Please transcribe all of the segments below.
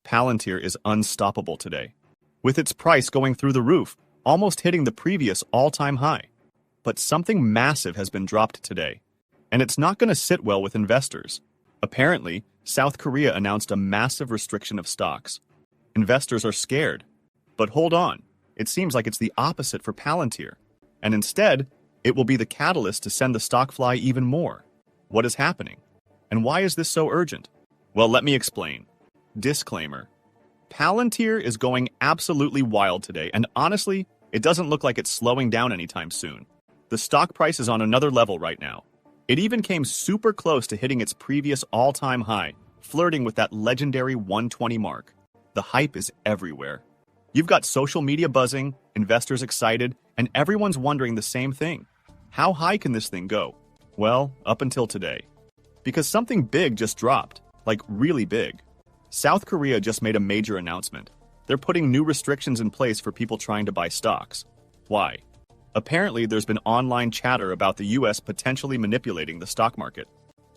Palantir is unstoppable today, with its price going through the roof, almost hitting the previous all-time high. But something massive has been dropped today, and it's not going to sit well with investors. Apparently, South Korea announced a massive restriction of stocks. Investors are scared. But hold on, it seems like it's the opposite for Palantir. And instead, it will be the catalyst to send the stock fly even more. What is happening? And why is this so urgent? Well, let me explain. Disclaimer. Palantir is going absolutely wild today, and honestly, it doesn't look like it's slowing down anytime soon. The stock price is on another level right now. It even came super close to hitting its previous all-time high, flirting with that legendary 120 mark. The hype is everywhere. You've got social media buzzing, investors excited, and everyone's wondering the same thing. How high can this thing go? Well, up until today. Because something big just dropped, like really big. South Korea just made a major announcement. They're putting new restrictions in place for people trying to buy stocks. Why? Apparently, there's been online chatter about the US potentially manipulating the stock market.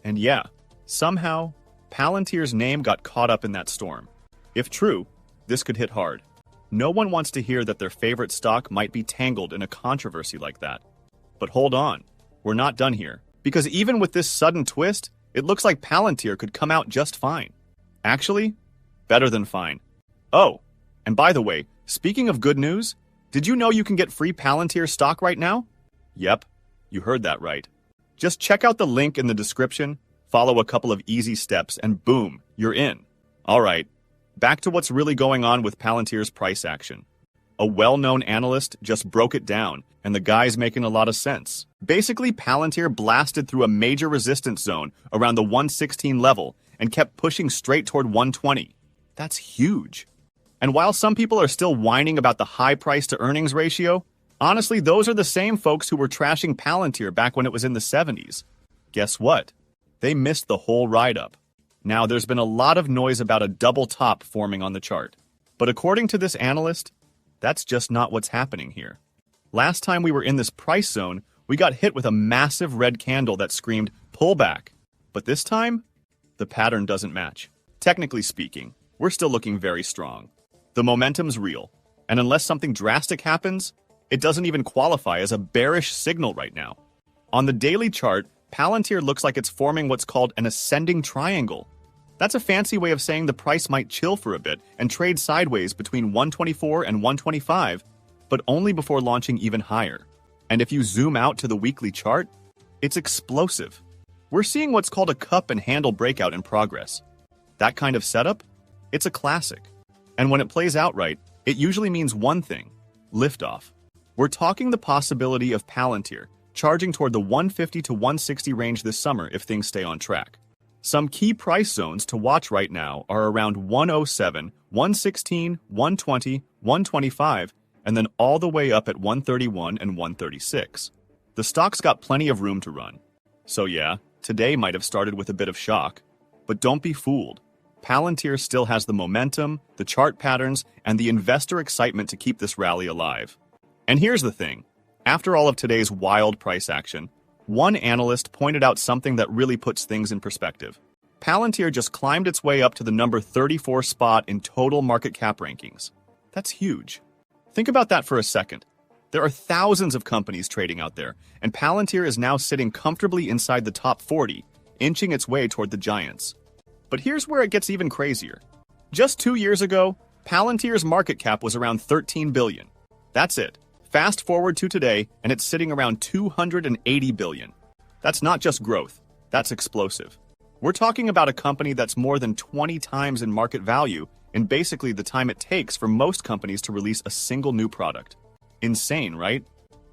And yeah, somehow, Palantir's name got caught up in that storm. If true, this could hit hard. No one wants to hear that their favorite stock might be tangled in a controversy like that. But hold on, we're not done here. Because even with this sudden twist, it looks like Palantir could come out just fine. Actually, better than fine. Oh, and by the way, speaking of good news, did you know you can get free Palantir stock right now? Yep, you heard that right. Just check out the link in the description, follow a couple of easy steps, and boom, you're in. All right, back to what's really going on with Palantir's price action. A well-known analyst just broke it down, and the guy's making a lot of sense. Basically, Palantir blasted through a major resistance zone around the 116 level and kept pushing straight toward 120. That's huge. And while some people are still whining about the high price-to-earnings ratio, honestly, those are the same folks who were trashing Palantir back when it was in the 70s. Guess what? They missed the whole ride-up. Now, there's been a lot of noise about a double top forming on the chart. But according to this analyst, that's just not what's happening here. Last time we were in this price zone, we got hit with a massive red candle that screamed, pullback. But this time, the pattern doesn't match. Technically speaking, we're still looking very strong. The momentum's real, and unless something drastic happens, it doesn't even qualify as a bearish signal right now. On the daily chart, Palantir looks like it's forming what's called an ascending triangle. That's a fancy way of saying the price might chill for a bit and trade sideways between 124 and 125, but only before launching even higher. And if you zoom out to the weekly chart, it's explosive. We're seeing what's called a cup and handle breakout in progress. That kind of setup? It's a classic. And when it plays out right, it usually means one thing: liftoff. We're talking the possibility of Palantir charging toward the 150 to 160 range this summer if things stay on track. Some key price zones to watch right now are around 107, 116, 120, 125, and then all the way up at 131 and 136. The stock's got plenty of room to run. So yeah, today might have started with a bit of shock, but don't be fooled. Palantir still has the momentum, the chart patterns, and the investor excitement to keep this rally alive. And here's the thing. After all of today's wild price action, one analyst pointed out something that really puts things in perspective. Palantir just climbed its way up to the number 34 spot in total market cap rankings. That's huge. Think about that for a second. There are thousands of companies trading out there, and Palantir is now sitting comfortably inside the top 40, inching its way toward the giants. But here's where it gets even crazier. Just 2 years ago, Palantir's market cap was around $13 billion. That's it. Fast forward to today, and it's sitting around $280 billion. That's not just growth, that's explosive. We're talking about a company that's more than 20 times in market value in basically the time it takes for most companies to release a single new product. Insane, right?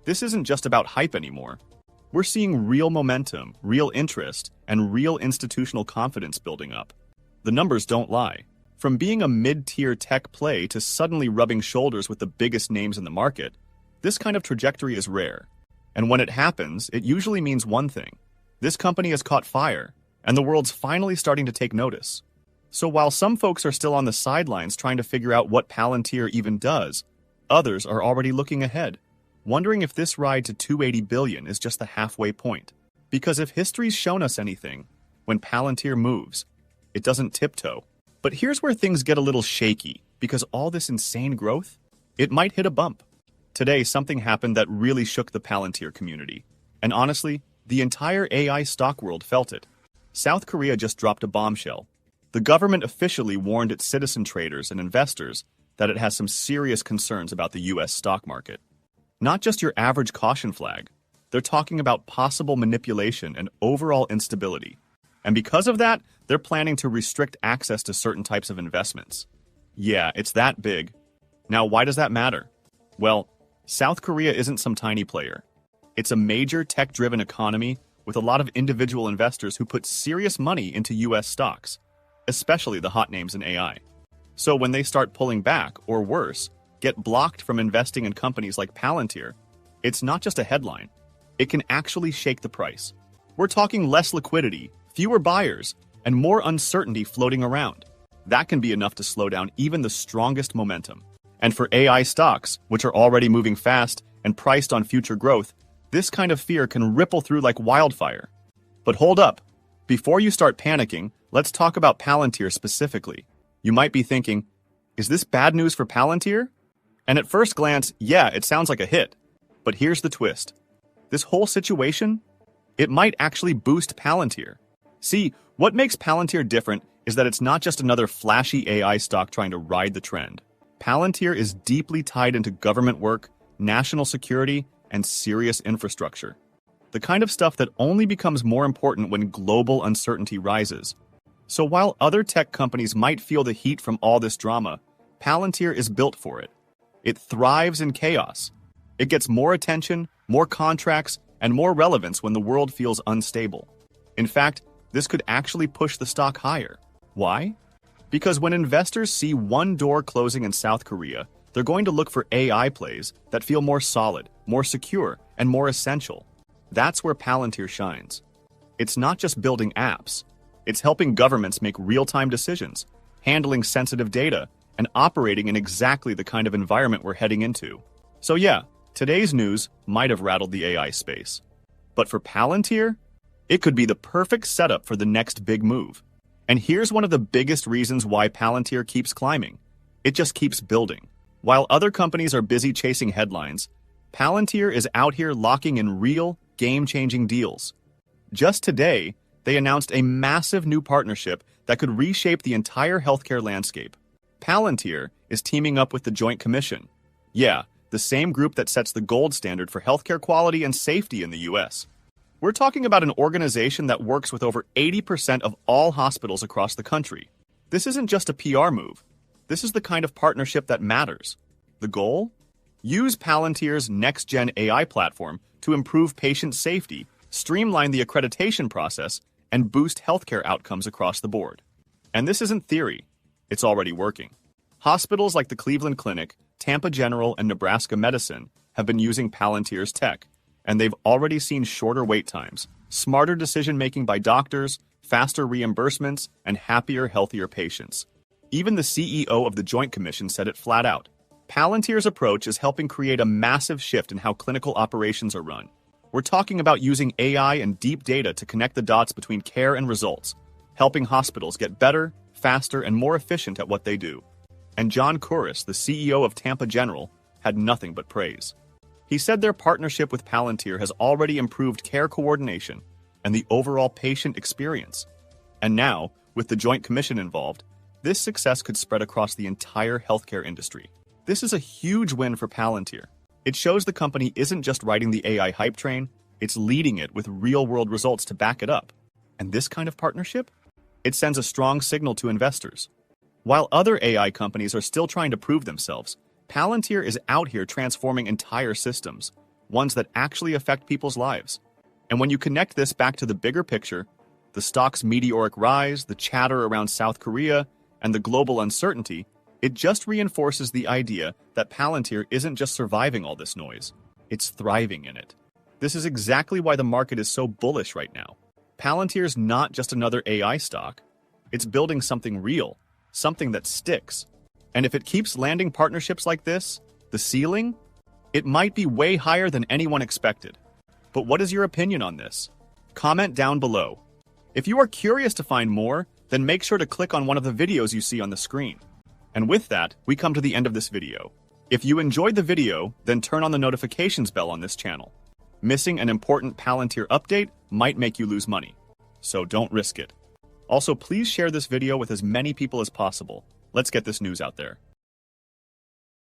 This isn't just about hype anymore. We're seeing real momentum, real interest, and real institutional confidence building up. The numbers don't lie. From being a mid-tier tech play to suddenly rubbing shoulders with the biggest names in the market, this kind of trajectory is rare. And when it happens, it usually means one thing. This company has caught fire, and the world's finally starting to take notice. So while some folks are still on the sidelines trying to figure out what Palantir even does, others are already looking ahead, wondering if this ride to $280 billion is just the halfway point. Because if history's shown us anything, when Palantir moves, it doesn't tiptoe, But here's where things get a little shaky, because all this insane growth, it might hit a bump. Today, something happened that really shook the Palantir community. And honestly, the entire AI stock world felt it. South Korea just dropped a bombshell. The government officially warned its citizen traders and investors that it has some serious concerns about the US stock market. Not just your average caution flag. They're talking about possible manipulation and overall instability. And because of that, they're planning to restrict access to certain types of investments. Yeah, it's that big. Now, why does that matter? Well, South Korea isn't some tiny player. It's a major tech-driven economy with a lot of individual investors who put serious money into US stocks, especially the hot names in AI. So when they start pulling back, or worse, get blocked from investing in companies like Palantir, it's not just a headline. It can actually shake the price. We're talking less liquidity, fewer buyers, and more uncertainty floating around. That can be enough to slow down even the strongest momentum. And for AI stocks, which are already moving fast and priced on future growth, this kind of fear can ripple through like wildfire. But hold up. Before you start panicking, let's talk about Palantir specifically. You might be thinking, is this bad news for Palantir? And at first glance, yeah, it sounds like a hit. But here's the twist. This whole situation, it might actually boost Palantir. See, what makes Palantir different is that it's not just another flashy AI stock trying to ride the trend. Palantir is deeply tied into government work, national security, and serious infrastructure. The kind of stuff that only becomes more important when global uncertainty rises. So while other tech companies might feel the heat from all this drama, Palantir is built for it. It thrives in chaos. It gets more attention, more contracts, and more relevance when the world feels unstable. In fact, this could actually push the stock higher. Why? Because when investors see one door closing in South Korea, they're going to look for AI plays that feel more solid, more secure, and more essential. That's where Palantir shines. It's not just building apps. It's helping governments make real-time decisions, handling sensitive data, and operating in exactly the kind of environment we're heading into. So yeah, today's news might have rattled the AI space. But for Palantir, it could be the perfect setup for the next big move. And here's one of the biggest reasons why Palantir keeps climbing. It just keeps building. While other companies are busy chasing headlines, Palantir is out here locking in real, game-changing deals. Just today, they announced a massive new partnership that could reshape the entire healthcare landscape. Palantir is teaming up with the Joint Commission. Yeah, the same group that sets the gold standard for healthcare quality and safety in the US. We're talking about an organization that works with over 80% of all hospitals across the country. This isn't just a PR move. This is the kind of partnership that matters. The goal? Use Palantir's next-gen AI platform to improve patient safety, streamline the accreditation process, and boost healthcare outcomes across the board. And this isn't theory. It's already working. Hospitals like the Cleveland Clinic, Tampa General, and Nebraska Medicine have been using Palantir's tech, and they've already seen shorter wait times, smarter decision-making by doctors, faster reimbursements, and happier, healthier patients. Even the CEO of the Joint Commission said it flat out. Palantir's approach is helping create a massive shift in how clinical operations are run. We're talking about using AI and deep data to connect the dots between care and results, helping hospitals get better, faster, and more efficient at what they do. And John Corus, the CEO of Tampa General, had nothing but praise. He said their partnership with Palantir has already improved care coordination and the overall patient experience. And now, with the Joint Commission involved, this success could spread across the entire healthcare industry. This is a huge win for Palantir. It shows the company isn't just riding the AI hype train, it's leading it with real-world results to back it up. And this kind of partnership? It sends a strong signal to investors. While other AI companies are still trying to prove themselves, Palantir is out here transforming entire systems, ones that actually affect people's lives. And when you connect this back to the bigger picture, the stock's meteoric rise, the chatter around South Korea, and the global uncertainty, it just reinforces the idea that Palantir isn't just surviving all this noise, it's thriving in it. This is exactly why the market is so bullish right now. Palantir's not just another AI stock, it's building something real, something that sticks. And if it keeps landing partnerships like this, the ceiling, it might be way higher than anyone expected. But what is your opinion on this? Comment down below. If you are curious to find more, then make sure to click on one of the videos you see on the screen. And with that, we come to the end of this video. If you enjoyed the video, then turn on the notifications bell on this channel. Missing an important Palantir update might make you lose money, so don't risk it. Also, please share this video with as many people as possible. Let's get this news out there.